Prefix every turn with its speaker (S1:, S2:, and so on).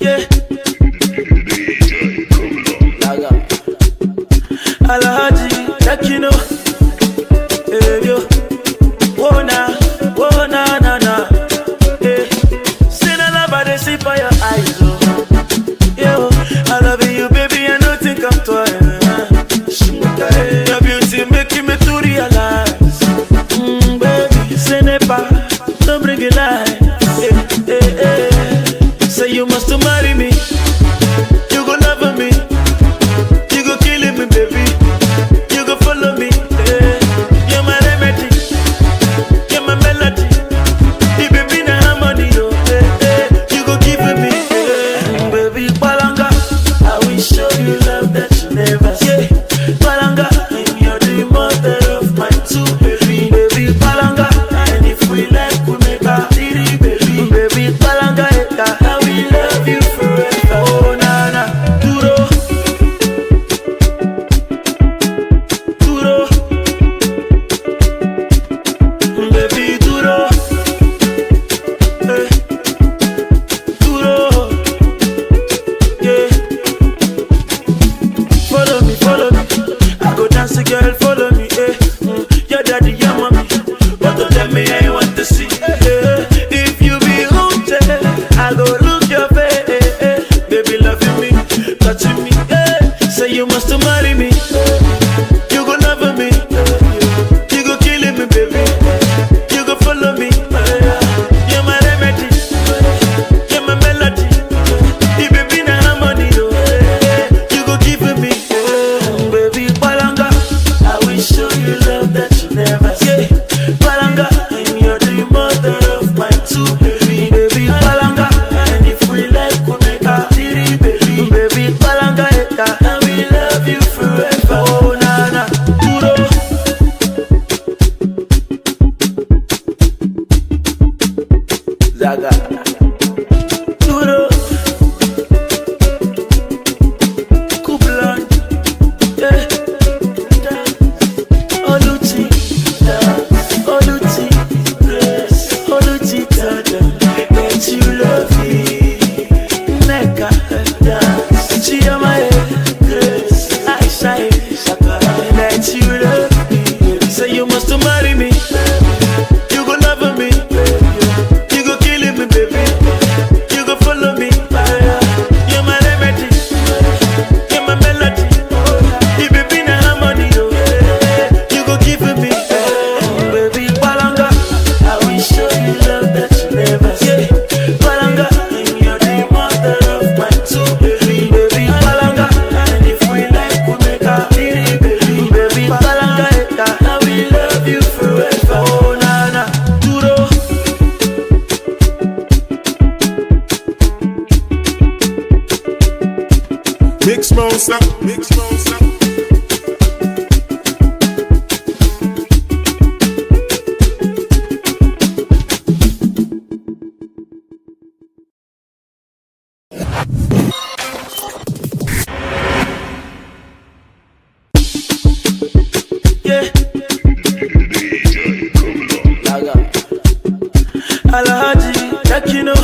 S1: Yeah. Alhaji, like you know. Hey, yo. Whoa, na. Hey. Say the love I dey see by your eyes, oh. Yo, I love you, baby, I don't think I'm twice. Your beauty making me to realize. Baby, say never, don't bring it light. Say you must marry me. You go love me. You go killing me, baby. You go follow me. You're my remedy. You're my melody. The baby na harmony, oh. You go give me, baby. Palanga, I will show you love that you never see. Palanga, and you're the mother of my two baby. Baby, Palanga, and if we like, we make a titty, baby. Baby, Palanga, I will love you forever. Oh, na, duro. Baby, duro. Duro. Yeah. Follow me. I go dance, girl, follow me. Your daddy, your mommy. But don't tell me I want to see. If you be haunted, I go look your face. Baby, loving me, touching me. Say you must marry me. You go love me. You go killing me, baby. You go follow me. You're my remedy. You're my melody. The baby na harmony, oh. You go give me, baby. Palanga, I will show you love that you never see. Palanga, and you're the mother of my two baby. Baby, Palanga, and if we like, we make a titty, baby. Baby, Palanga, I will love you forever. Oh, na, duro. Zaga. Duro. Kublan. Yeah. Oluti. Oluti. Yes. Oluti. That you love me. Neka. Chiamae. Yes. I say. That you love me. Say you must marry me. You go love me. You go killing me, baby. You go follow me. You're my remedy. You're my melody. The baby na harmony, oh. You go give me, baby. Palanga, I will show you love that you never see. Palanga, and you're the mother of my two baby. Baby, Palanga, and if we like, we make a titty, baby. Baby, Palanga, I will love you forever. Oh, na, duro.
S2: Mix monster.
S1: Yeah. Alhaji, like you know.